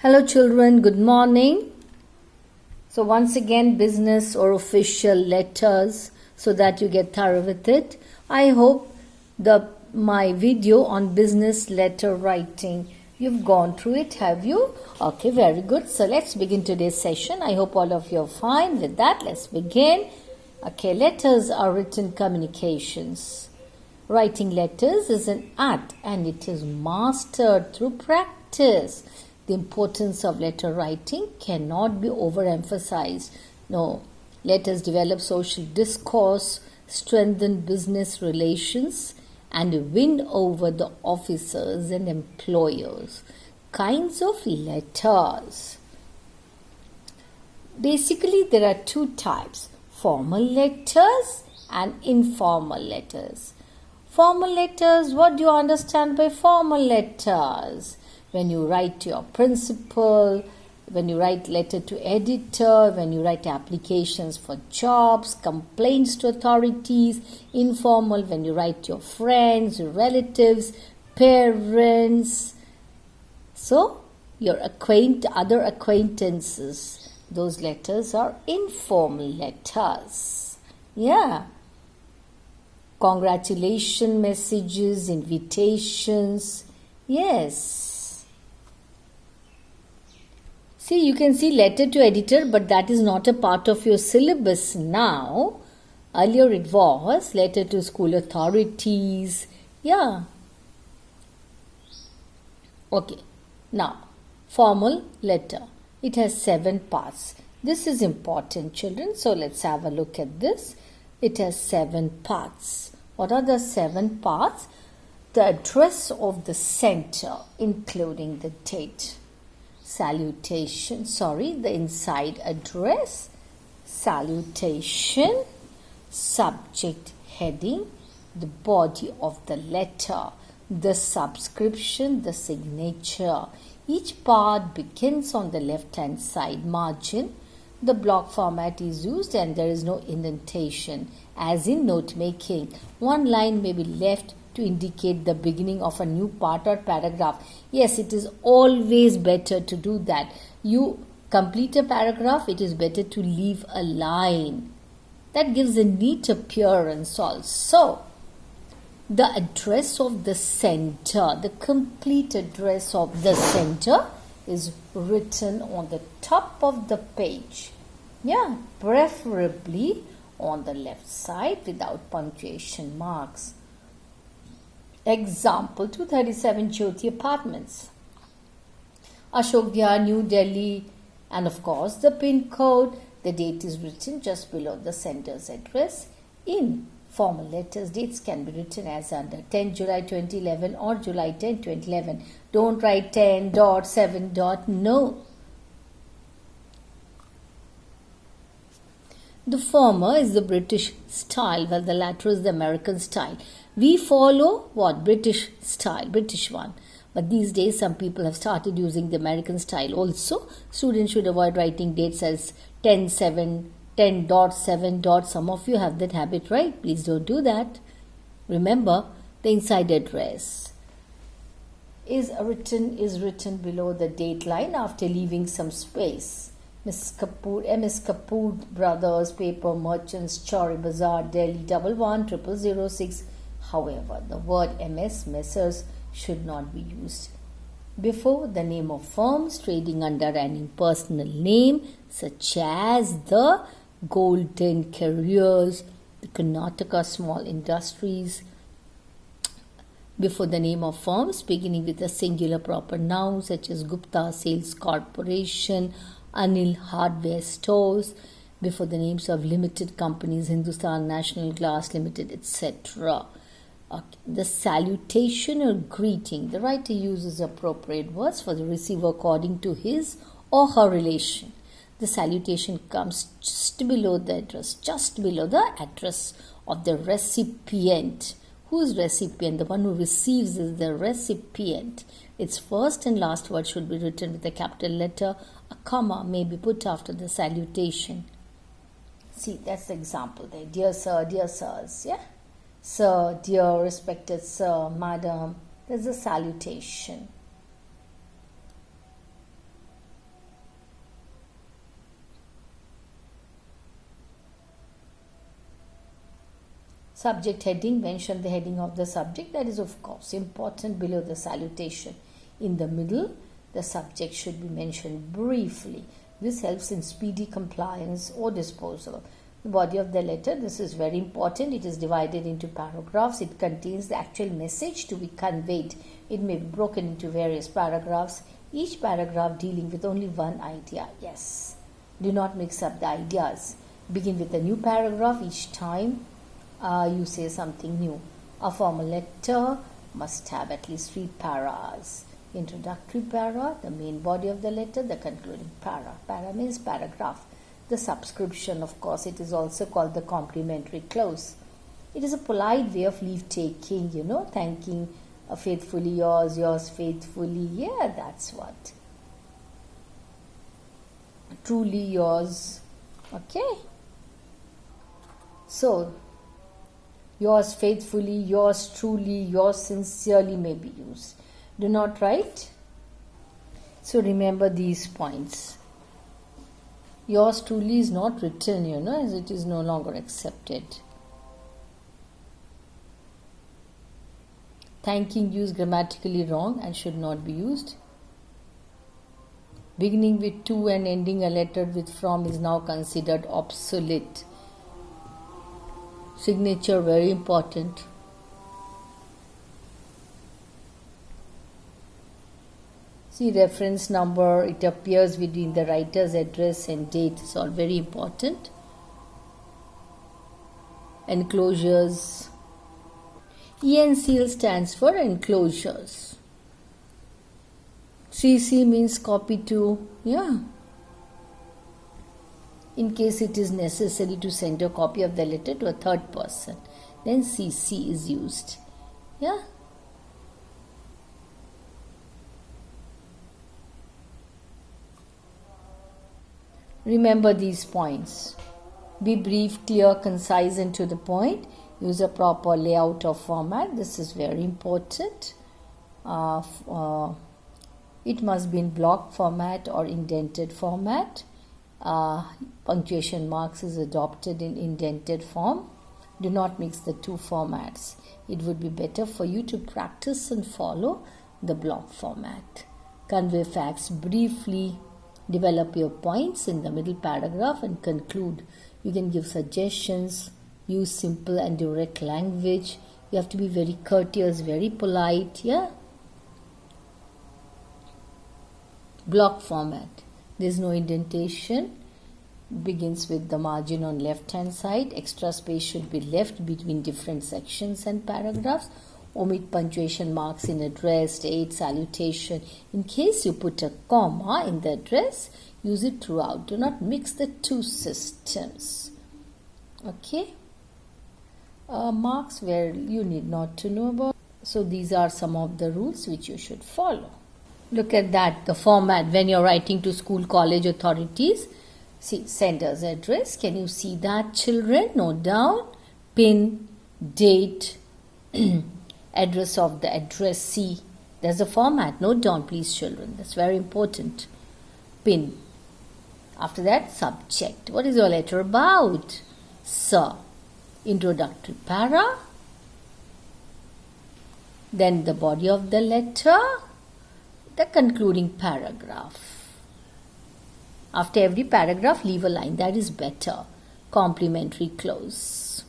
Hello children, good morning. So once again business or official letters so that you get thorough with it. I hope my video on business letter writing, you've gone through it, have you? Okay, very good. So let's begin today's session. I hope all of you are fine with that. Let's begin. Okay, letters are written communications. Writing letters is an art and it is mastered through practice. The importance of letter writing cannot be overemphasized. No, letters develop social discourse, strengthen business relations, and win over the officers and employers. Kinds of letters. Basically, there are two types: formal letters and informal letters. Formal letters, what do you understand by formal letters? When you write to your principal, when you write letter to editor, when you write applications for jobs, complaints to authorities. Informal, when you write to your friends, your relatives, parents. So, your other acquaintances. Those letters are informal letters. Yeah. Congratulation messages, invitations. Yes. See, you can see letter to editor, but that is not a part of your syllabus now. Earlier it was letter to school authorities. Yeah. Okay. Now, formal letter. It has 7 parts. This is important, children. So, let's have a look at this. It has 7 parts. What are the 7 parts? The address of the sender, including the date. Salutation, the inside address, salutation, subject heading, the body of the letter, the subscription, the signature. Each part begins on the left hand side margin. The block format is used and there is no indentation, as in note making. One line may be left to indicate the beginning of a new part or paragraph. Yes, it is always better to do that. You complete a paragraph, it is better to leave a line. That gives a neat appearance also. The address of the sender, the complete address of the sender is written on the top of the page. Yeah, preferably on the left side without punctuation marks. Example, 237 Jyoti Apartments, Ashok Vihar, New Delhi, and of course the pin code. The date is written just below the sender's address. In formal letters, dates can be written as under 10 July 2011 or July 10, 2011. Don't write 10.7. No. The former is the British style, while the latter is the American style. We follow what? British style, British one. But these days some people have started using the American style also. Students should avoid writing dates as 10.7, 10.7. Some of you have that habit, right? Please don't do that. Remember, the inside address is written below the date line after leaving some space. MS Kapoor Brothers, Paper Merchants, Chauri Bazaar, Delhi 111006. However, the word MS, Messrs, should not be used before the name of firms trading under an impersonal name, such as the Golden Careers, the Karnataka Small Industries. Before the name of firms beginning with a singular proper noun, such as Gupta Sales Corporation, Anil Hardware Stores. Before the names of limited companies, Hindustan National Glass Limited, etc. Okay. The salutation or greeting. The writer uses appropriate words for the receiver according to his or her relation. The salutation comes just below the address of the recipient. Who is recipient? The one who receives is the recipient. Its first and last word should be written with a capital letter. A comma may be put after the salutation. See, that's the example there. Dear sir, dear sirs, yeah? Sir, dear, respected sir, madam. There's a salutation. Subject heading, mention the heading of the subject. That is, of course, important below the salutation. In the middle, the subject should be mentioned briefly. This helps in speedy compliance or disposal. The body of the letter, this is very important. It is divided into paragraphs. It contains the actual message to be conveyed. It may be broken into various paragraphs, each paragraph dealing with only one idea. Yes, do not mix up the ideas. Begin with a new paragraph each time you say something new. A formal letter must have at least 3 paras. Introductory para, the main body of the letter, the concluding para. Para means paragraph. The subscription, of course, it is also called the complimentary close. It is a polite way of leave taking, thanking faithfully yours faithfully. Yeah, that's what. Truly yours. Okay. So, yours faithfully, yours truly, yours sincerely may be used. Do not write. So remember these points. Yours truly is not written, as it is no longer accepted. Thanking you is grammatically wrong and should not be used. Beginning with to and ending a letter with from is now considered obsolete. Signature very important. See reference number, it appears within the writer's address and date. It's all very important. Enclosures. ENCL stands for enclosures. CC means copy to, in case it is necessary to send a copy of the letter to a third person, then CC is used. Remember these points. Be brief, clear, concise, and to the point. Use a proper layout or format. This is very important. It must be in block format or indented format. Punctuation marks is adopted in indented form. Do not mix the two formats. It would be better for you to practice and follow the block format. Convey facts briefly. Develop your points in the middle paragraph and conclude. You can give suggestions. Use simple and direct language. You have to be very courteous, very polite. Block format. There is no indentation. Begins with the margin on left hand side. Extra space should be left between different sections and paragraphs. Omit punctuation marks in address, date, salutation. In case you put a comma in the address, use it throughout. Do not mix the two systems. Okay? Marks where you need not to know about. So these are some of the rules which you should follow. Look at that, the format when you're writing to school, college authorities. See, sender's address. Can you see that, children? Note down. Pin, date, address of the addressee. There's a format. Note down, please, children. That's very important. Pin. After that, subject. What is your letter about? Sir. Introductory para. Then the body of the letter. The concluding paragraph. After every paragraph, leave a line. That is better. Complimentary close.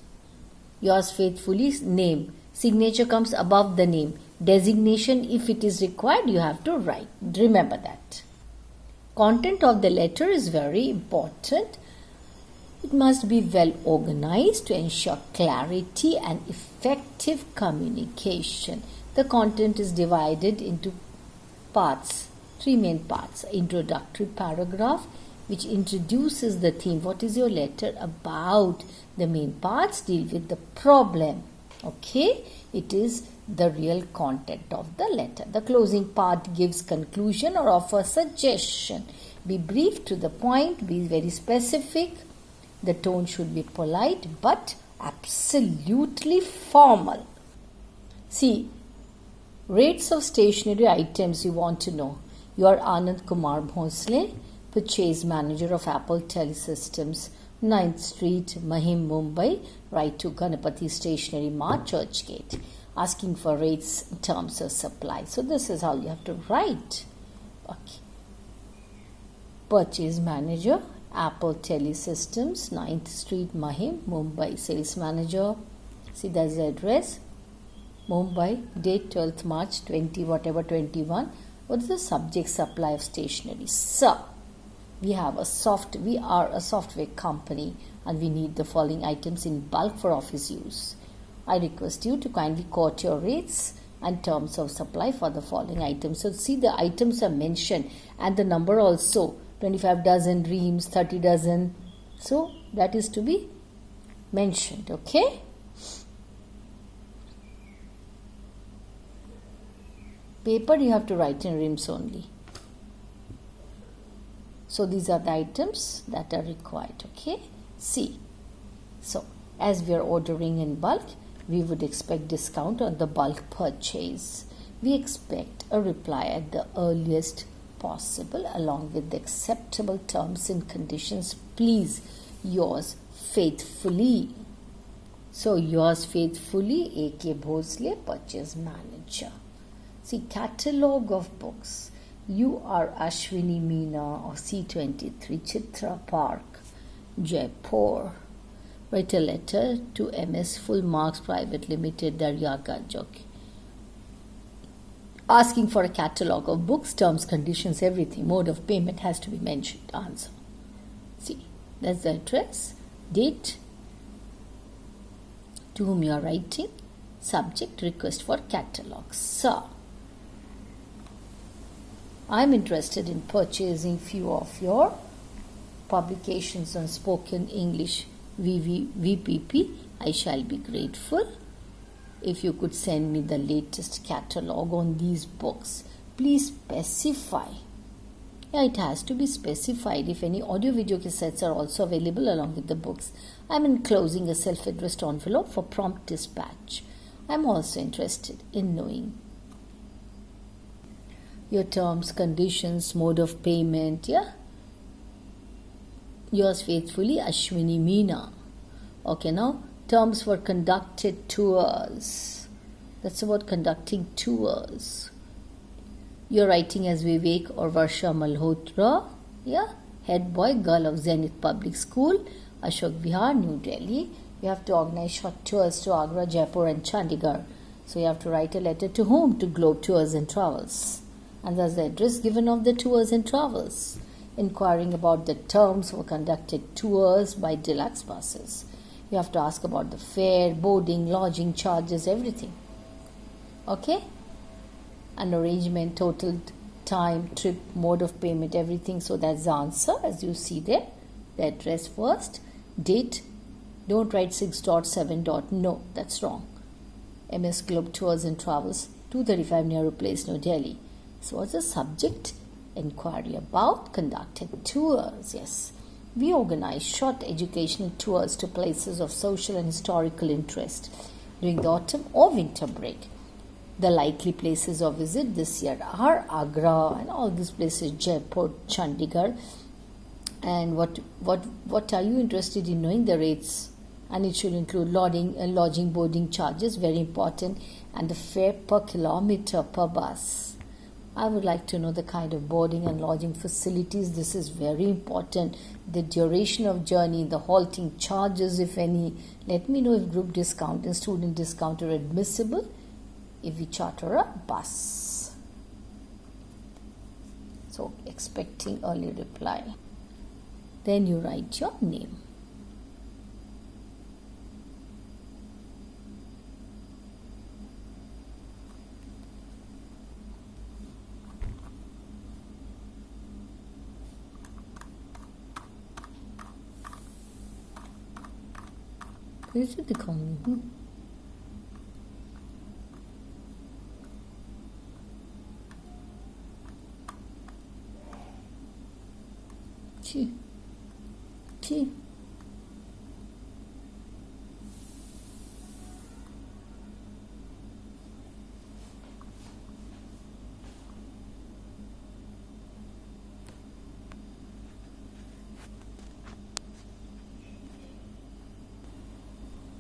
Yours faithfully, name. Signature comes above the name. Designation, if it is required, you have to write. Remember that. Content of the letter is very important. It must be well organized to ensure clarity and effective communication. The content is divided into parts, 3 main parts. Introductory paragraph, which introduces the theme. What is your letter about? The main parts deal with the problem. Okay, it is the real content of the letter. The closing part gives conclusion or offers suggestion. Be brief, to the point, be very specific. The tone should be polite but absolutely formal. See, rates of stationery items you want to know. You are Anand Kumar Bhonsle, Purchase Manager of Apple Telesystems. 9th Street, Mahim, Mumbai. Write to Ganapati Stationery Mart, Churchgate, asking for rates, terms of supply. So this is how you have to write. Okay. Purchase manager, Apple Telesystems, 9th Street, Mahim, Mumbai. Sales manager, see that's the address, Mumbai, date 12th March 20 whatever 21. What is the subject? Supply of stationery. Sir, we are a software company and we need the following items in bulk for office use. I request you to kindly quote your rates and terms of supply for the following items. So see, the items are mentioned and the number also, 25 dozen reams, 30 dozen. So that is to be mentioned. Okay. Paper you have to write in reams only. So these are the items that are required. Okay. See. So as we are ordering in bulk, we would expect discount on the bulk purchase. We expect a reply at the earliest possible along with the acceptable terms and conditions. Please, yours faithfully. So yours faithfully, A.K. Bhosle, Purchase Manager. See, catalog of books. You are Ashwini Meena of C23 Chitra Park, Jaipur. Write a letter to MS Full Marks Private Limited, Daryaganj. Okay. Asking for a catalog of books, terms, conditions, everything. Mode of payment has to be mentioned. Answer. See, that's the address, date, to whom you are writing, subject, request for catalog. Sir, I am interested in purchasing few of your publications on spoken English VPP. I shall be grateful if you could send me the latest catalog on these books. Please specify. Yeah, it has to be specified if any audio-video cassettes are also available along with the books. I am enclosing a self-addressed envelope for prompt dispatch. I am also interested in knowing your terms, conditions, mode of payment. Yeah. Yours faithfully, Ashwini Meena. Okay, now terms for conducted tours. That's about conducting tours. You're writing as Vivek or Varsha Malhotra. Yeah. Head boy, girl of Zenith Public School, Ashok Vihar, New Delhi. You have to organize short tours to Agra, Jaipur and Chandigarh. So you have to write a letter to whom? To Globe Tours and Travels. And that's the address given of the tours and travels. Inquiring about the terms for conducted tours by deluxe buses. You have to ask about the fare, boarding, lodging charges, everything. Okay? An arrangement, total time, trip, mode of payment, everything. So that's the answer as you see there. The address first. Date. Don't write 6.7. No, that's wrong. MS Globe Tours and Travels, 235 Nehru Place, New Delhi. So what's the subject? Inquiry about conducted tours. Yes. We organize short educational tours to places of social and historical interest during the autumn or winter break. The likely places of visit this year are Agra and all these places, Jaipur, Chandigarh. And what are you interested in knowing? The rates, and it should include lodging, boarding charges, very important, and the fare per kilometer per bus. I would like to know the kind of boarding and lodging facilities. This is very important. The duration of journey, the halting charges, if any. Let me know if group discount and student discount are admissible if we charter a bus. So, expecting early reply. Then you write your name. Is it the common? T.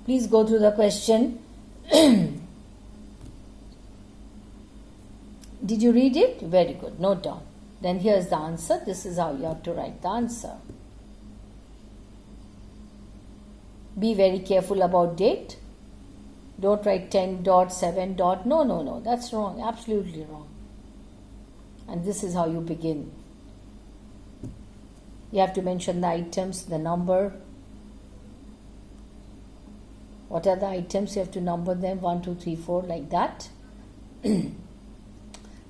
Please go through the question. Did you read it? Very good. Note down. Then here's the answer. This is how you have to write the answer. Be very careful about date. Don't write 10 dot 7 dot. No. That's wrong. Absolutely wrong. And this is how you begin. You have to mention the items, the number. What are the items? You have to number them 1, 2, 3, 4 like that.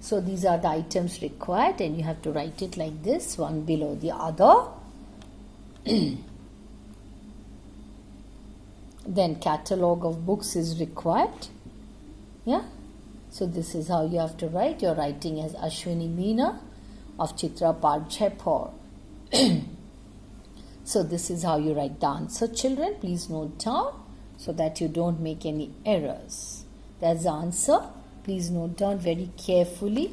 So these are the items required and you have to write it like this, one below the other. Then catalog of books is required. Yeah. So this is how you have to write. You're writing as Ashwini Meena of Chitrapad, Jaipur. So this is how you write the answer, children. Please note down so that you don't make any errors. That's the answer. Please note down very carefully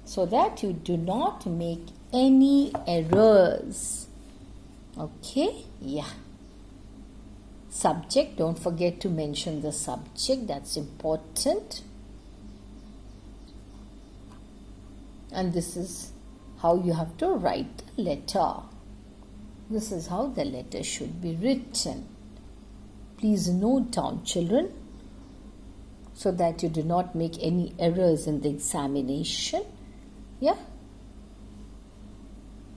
so that you do not make any errors. Okay? Yeah. Subject, don't forget to mention the subject. That's important. And this is how you have to write the letter. This is how the letter should be written. Please note down, children, so that you do not make any errors in the examination. Yeah?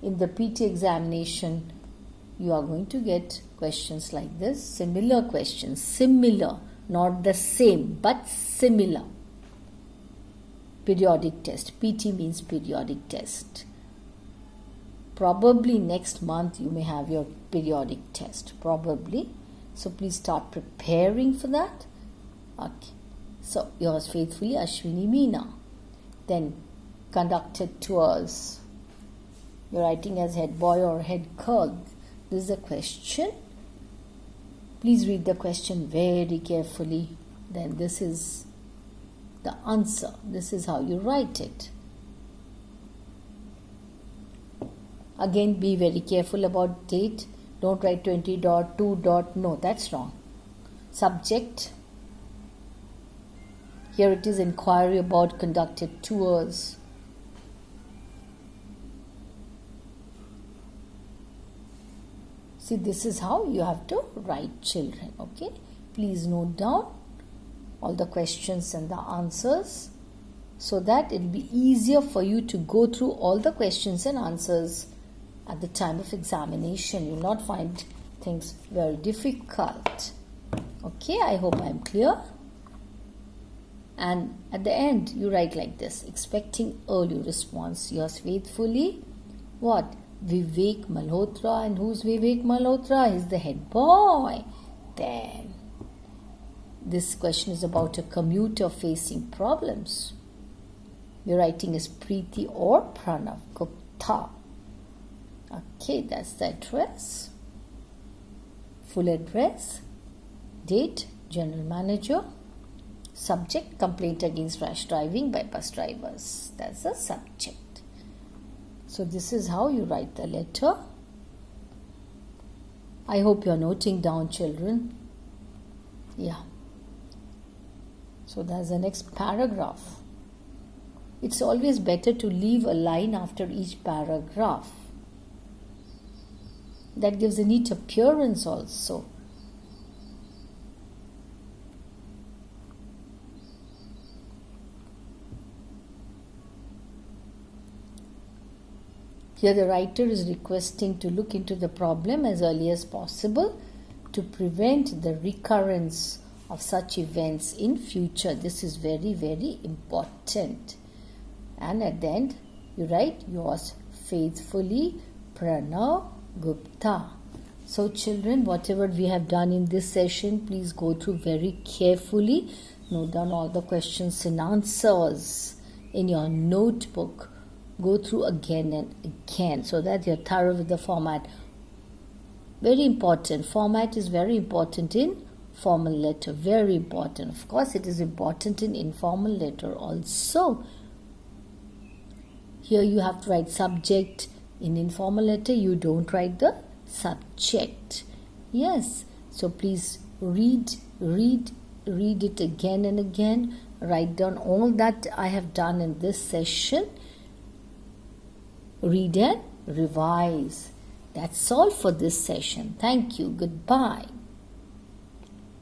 In the PT examination, you are going to get questions like this. Similar questions. Similar. Not the same, but similar. Periodic test. PT means periodic test. Probably next month you may have your periodic test. Probably. So please start preparing for that. Okay. So yours faithfully, Ashwini Meena. Then conducted tours. You're writing as head boy or head girl. This is a question. Please read the question very carefully. Then this is the answer. This is how you write it. Again, be very careful about date. Don't write 20 dot 2 dot. No, that's wrong. Subject. Here it is inquiry about conducted tours. See, this is how you have to write, children. Okay? Please note down all the questions and the answers so that it will be easier for you to go through all the questions and answers at the time of examination. You will not find things very difficult. Okay? I hope I am clear. And at the end, you write like this. Expecting early response. Yours faithfully. What? Vivek Malhotra. And who's Vivek Malhotra? He's the head boy. Then, this question is about a commuter facing problems. You're writing as Preeti or Pranav Gupta. Okay, that's the address. Full address. Date, general manager. Subject, complaint against rash driving by bus drivers. That's the subject. So this is how you write the letter. I hope you're noting down, children. Yeah. So that's the next paragraph. It's always better to leave a line after each paragraph. That gives a neat appearance also. Here the writer is requesting to look into the problem as early as possible to prevent the recurrence of such events in future. This is very, very important. And at the end, you write yours faithfully, Pranav Gupta. So children, whatever we have done in this session, please go through very carefully. Note down all the questions and answers in your notebook. Go through again and again so that you're thorough with the format. Very important. Format is very important in formal letter. Very important. Of course, it is important in informal letter also. Here you have to write subject. In informal letter, you don't write the subject. Yes. So please read it again and again. Write down all that I have done in this session. Read and revise. That's all for this session. Thank you. Goodbye.